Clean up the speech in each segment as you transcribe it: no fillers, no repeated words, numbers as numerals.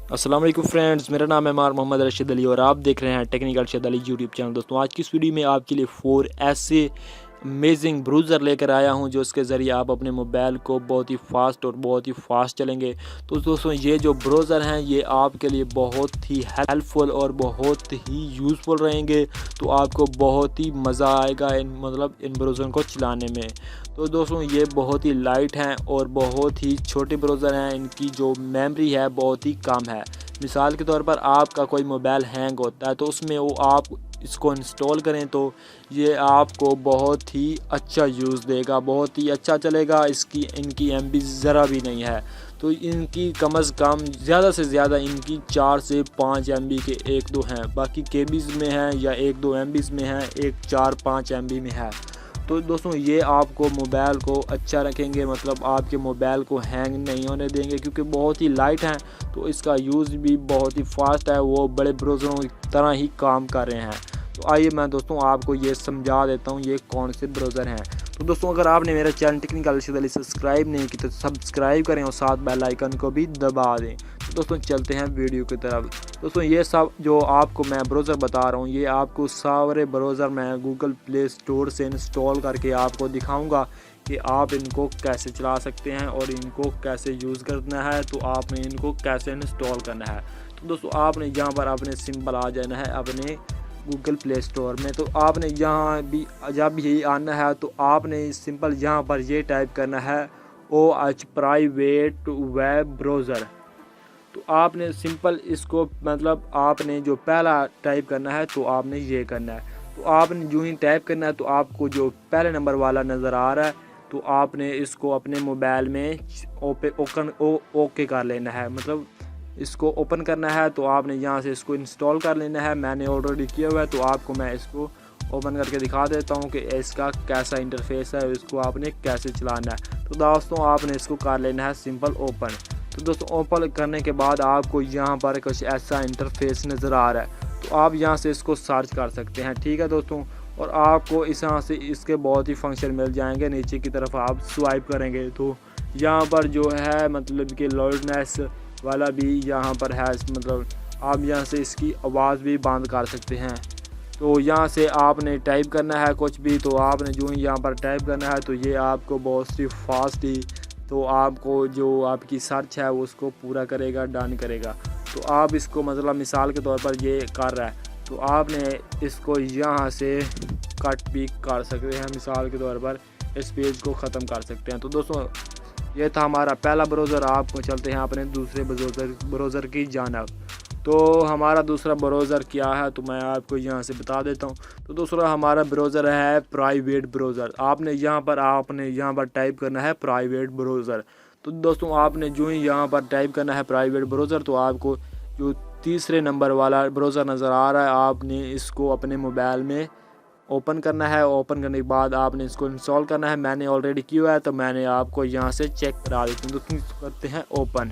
अस्सलाम वालेकुम फ्रेंड्स, मेरा नाम है मोहम्मद रशीद अली और आप देख रहे हैं technical Rashid Ali YouTube channel. दोस्तों आज की इस वीडियो में आपके लिए 4 ऐसे अमेजिंग ब्राउज़र लेकर आया हूं जो इसके ज़रिए आप अपने मोबाइल को बहुत ही फास्ट चलेंगे। तो दोस्तों ये जो ब्राउज़र हैं ये आपके लिए बहुत ही हेल्पफुल और बहुत ही यूज़फुल रहेंगे। तो आपको बहुत ही मज़ा आएगा इन ब्राउज़र को चलाने में। तो दोस्तों ये बहुत ही लाइट हैं और बहुत ही छोटे ब्राउज़र हैं। इनकी जो मेमोरी है बहुत ही कम है। मिसाल के तौर पर आपका कोई मोबाइल हैंग होता है तो उसमें वो आप इसको इंस्टॉल करें तो ये आपको बहुत ही अच्छा यूज़ देगा, बहुत ही अच्छा चलेगा। इनकी एमबी ज़रा भी नहीं है। तो इनकी कम अज़ कम ज़्यादा से ज़्यादा इनकी 4 से 5 एमबी के 1-2 हैं, बाकी केबीज़ में हैं या 1-2 एमबीज़ में हैं, एक 4-5 एमबी में है। तो दोस्तों ये आपको मोबाइल को अच्छा रखेंगे, मतलब आपके मोबाइल को हैंग नहीं होने देंगे क्योंकि बहुत ही लाइट हैं। तो इसका यूज़ भी बहुत ही फास्ट है, वो बड़े ब्राउज़रों की तरह ही काम कर रहे हैं। तो आइए मैं दोस्तों आपको ये समझा देता हूँ ये कौन से ब्राउज़र हैं। तो दोस्तों अगर आपने मेरा channel technical Rashid Ali subscribe नहीं की तो सब्सक्राइब करें और साथ बेल आइकन को भी दबा दें। तो दोस्तों चलते हैं वीडियो की तरफ। दोस्तों ये सब जो आपको मैं ब्राउज़र बता रहा हूँ ये आपको सारे ब्राउज़र मैं गूगल प्ले स्टोर से इंस्टॉल करके आपको दिखाऊंगा कि आप इनको कैसे चला सकते हैं और इनको कैसे यूज़ करना है। तो आपने इनको कैसे इंस्टॉल करना है। तो दोस्तों आपने यहाँ पर अपने सिंपल आ जाना है अपने गूगल प्ले स्टोर में। तो आपने यहाँ भी जब यही आना है तो आपने सिंपल यहाँ पर ये टाइप करना है OH प्राइवेट वेब ब्राउज़र। तो आपने सिंपल इसको मतलब आपने जो पहला टाइप करना है तो आपने ये करना है। तो आपने जो ही टाइप करना है तो आपको जो पहले नंबर वाला नज़र आ रहा है तो आपने इसको अपने मोबाइल में ओके कर लेना है, मतलब इसको ओपन करना है। तो आपने यहाँ से इसको इंस्टॉल कर लेना है। मैंने ऑलरेडी किया हुआ है तो आपको मैं इसको ओपन करके दिखा देता हूँ कि इसका कैसा इंटरफेस है, इसको आपने कैसे चलाना है। तो दोस्तों आपने इसको कर लेना है सिंपल ओपन। तो दोस्तों ओपन करने के बाद आपको यहाँ पर कुछ ऐसा इंटरफेस नज़र आ रहा है। तो आप यहाँ से इसको सर्च कर सकते हैं, ठीक है दोस्तों। और आपको इस यहाँ से इसके बहुत ही फंक्शन मिल जाएंगे। नीचे की तरफ आप स्वाइप करेंगे तो यहाँ पर जो है मतलब कि लाउडनेस वाला भी यहाँ पर है, मतलब आप यहाँ से इसकी आवाज़ भी बंद कर सकते हैं। तो यहाँ से आपने टाइप करना है कुछ भी, तो आपने जो ही यहाँ पर टाइप करना है तो ये आपको बहुत सी फास्ट ही तो आपको जो आपकी सर्च है वो उसको पूरा करेगा, डन करेगा। तो आप इसको मतलब मिसाल के तौर पर ये कर रहा है तो आपने इसको यहाँ से कट भी कर सकते हैं, मिसाल के तौर पर इस पेज को ख़त्म कर सकते हैं। तो दोस्तों ये था हमारा पहला ब्राउज़र। आपको चलते हैं अपने दूसरे ब्राउज़र की जानब। तो हमारा दूसरा ब्राउज़र क्या है तो मैं आपको यहाँ से बता देता हूँ। तो दूसरा हमारा ब्राउज़र है प्राइवेट ब्राउज़र। आपने यहाँ पर टाइप करना है प्राइवेट ब्राउज़र। तो दोस्तों आपने जो ही यहाँ पर टाइप करना है प्राइवेट ब्राउज़र तो आपको जो तीसरे नंबर वाला ब्राउज़र नज़र आ रहा है आपने इसको अपने मोबाइल में ओपन करना है। ओपन करने के बाद आपने इसको इंस्टॉल करना है। मैंने ऑलरेडी किया हुआ है तो मैंने आपको यहाँ से चेक करा देती हूँ। तो करते हैं ओपन।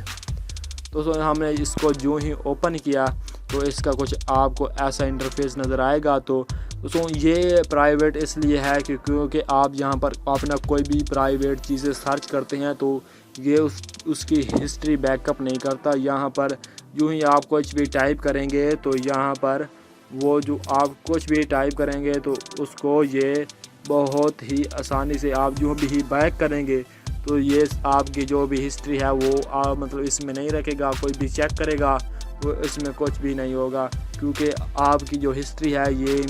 दोस्तों हमने इसको जो ही ओपन किया तो इसका कुछ आपको ऐसा इंटरफेस नज़र आएगा। तो दोस्तों ये प्राइवेट इसलिए है क्योंकि आप यहाँ पर अपना कोई भी प्राइवेट चीज़ें सर्च करते हैं तो ये उसकी हिस्ट्री बैकअप नहीं करता। यहाँ पर यूँ ही आप कुछ भी टाइप करेंगे तो यहाँ पर वो जो आप कुछ भी टाइप करेंगे तो उसको ये बहुत ही आसानी से आप जो भी बैक करेंगे तो ये आपकी जो भी हिस्ट्री है वो आप मतलब इसमें नहीं रखेगा। कोई भी चेक करेगा तो इसमें कुछ भी नहीं होगा क्योंकि आपकी जो हिस्ट्री है ये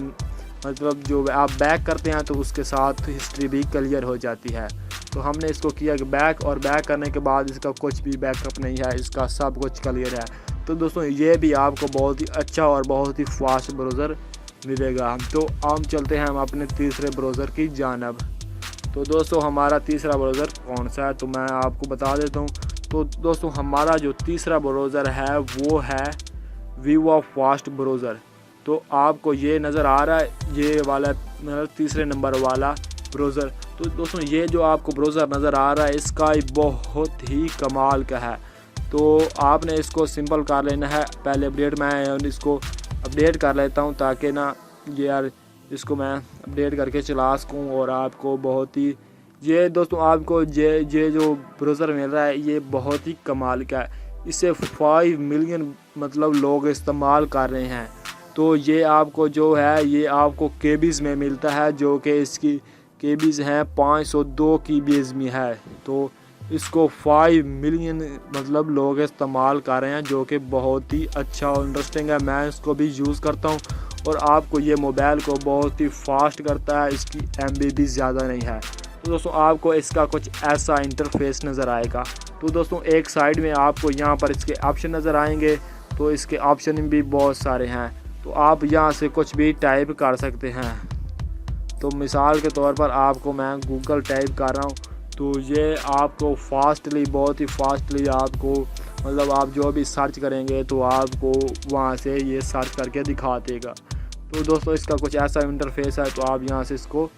मतलब जो आप बैक करते हैं तो उसके साथ हिस्ट्री भी क्लियर हो जाती है। तो हमने इसको किया कि बैक, और बैक करने के बाद इसका कुछ भी बैकअप नहीं है, इसका सब कुछ क्लियर है। तो दोस्तों ये भी आपको बहुत ही अच्छा और बहुत ही फास्ट ब्राउज़र मिलेगा। तो हम चलते हैं हम अपने तीसरे ब्राउज़र की जानब। तो दोस्तों हमारा तीसरा ब्राउज़र कौन सा है तो मैं आपको बता देता हूँ। तो दोस्तों हमारा जो तीसरा ब्राउज़र है वो है वीवो फास्ट ब्राउज़र। तो आपको ये नज़र आ रहा है ये वाला मतलब तीसरे नंबर वाला ब्राउज़र। तो दोस्तों ये जो आपको ब्राउज़र नज़र आ रहा है इसका बहुत ही कमाल का है। तो आपने इसको सिंपल कर लेना है। पहले मैं इसको अपडेट कर लेता हूँ ताकि ना यार इसको मैं अपडेट करके चला सकूँ और आपको बहुत ही ये दोस्तों आपको ये जो ब्राउज़र मिल रहा है ये बहुत ही कमाल का है। इसे 5 मिलियन मतलब लोग इस्तेमाल कर रहे हैं। तो ये आपको जो है ये आपको केबीज़ में मिलता है, जो कि इसकी केबीज़ हैं 502 केबीज़ में है। तो इसको 5 मिलियन मतलब लोग इस्तेमाल कर रहे हैं, जो कि बहुत ही अच्छा और इंटरेस्टिंग है। मैं इसको भी यूज़ करता हूँ और आपको ये मोबाइल को बहुत ही फास्ट करता है, इसकी MB भी ज़्यादा नहीं है। तो दोस्तों आपको इसका कुछ ऐसा इंटरफेस नज़र आएगा। तो दोस्तों एक साइड में आपको यहाँ पर इसके ऑप्शन नज़र आएंगे। तो इसके ऑप्शन भी बहुत सारे हैं, तो आप यहाँ से कुछ भी टाइप कर सकते हैं। तो मिसाल के तौर पर आपको मैं गूगल टाइप कर रहा हूँ, तो ये आपको फास्टली बहुत ही फास्टली आपको मतलब आप जो भी सर्च करेंगे तो आपको वहाँ से ये सर्च करके दिखा देगा। तो दोस्तों इसका कुछ ऐसा इंटरफेस है। तो आप यहाँ से इसको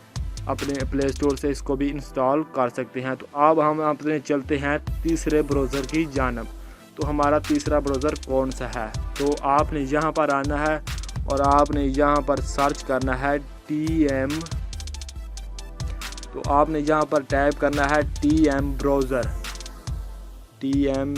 अपने प्ले स्टोर से इसको भी इंस्टॉल कर सकते हैं। तो अब हम अपने चलते हैं तीसरे ब्राउज़र की जानब। तो हमारा तीसरा ब्राउज़र कौन सा है? तो आपने यहाँ पर आना है और आपने यहाँ पर सर्च करना है TM। तो आपने यहाँ पर टाइप करना है TM ब्राउज़र, TM।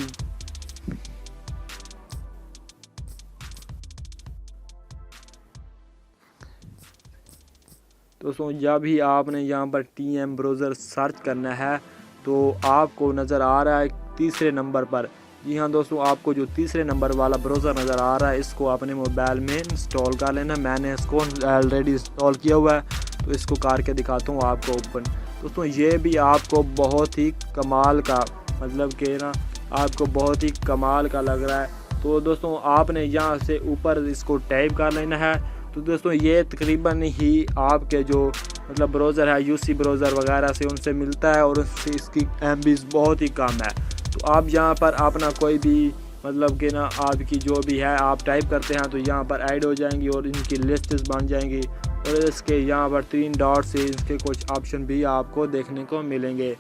दोस्तों जब भी आपने यहाँ पर TM ब्राउज़र सर्च करना है तो आपको नज़र आ रहा है तीसरे नंबर पर। जी हाँ दोस्तों, आपको जो तीसरे नंबर वाला ब्राउज़र नज़र आ रहा है इसको अपने मोबाइल में इंस्टॉल कर लेना। मैंने इसको ऑलरेडी इंस्टॉल किया हुआ है, तो इसको करके दिखाता हूँ आपको ओपन। दोस्तों ये भी आपको बहुत ही कमाल का मतलब कि ना आपको बहुत ही कमाल का लग रहा है। तो दोस्तों आपने यहाँ से ऊपर इसको टाइप कर लेना है। तो दोस्तों ये तकरीबन ही आपके जो मतलब ब्राउज़र है UC ब्राउज़र वगैरह से उनसे मिलता है और उससे इसकी MB बहुत ही कम है। तो आप यहाँ पर अपना कोई भी मतलब कि ना आपकी जो भी है आप टाइप करते हैं तो यहाँ पर ऐड हो जाएंगी और इनकी लिस्ट्स बन जाएंगी। और इसके यहाँ पर 3 डॉट से इसके कुछ ऑप्शन भी आपको देखने को मिलेंगे।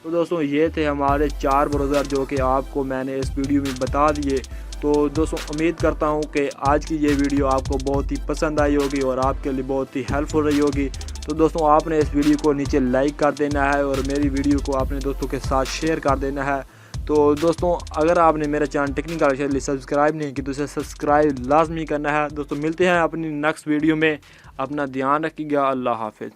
तो दोस्तों ये थे हमारे 4 ब्राउज़र जो कि आपको मैंने इस वीडियो में बता दिए। तो दोस्तों उम्मीद करता हूँ कि आज की ये वीडियो आपको बहुत ही पसंद आई होगी और आपके लिए बहुत ही हेल्पफुल रही होगी। तो दोस्तों आपने इस वीडियो को नीचे लाइक कर देना है और मेरी वीडियो को अपने दोस्तों के साथ शेयर कर देना है। तो दोस्तों अगर आपने मेरा चैनल टेक्निकल चैनल सब्सक्राइब नहीं की तो उसे सब्सक्राइब लाजमी करना है। दोस्तों मिलते हैं अपनी नेक्स्ट वीडियो में, अपना ध्यान रखिएगा। अल्लाह हाफिज़।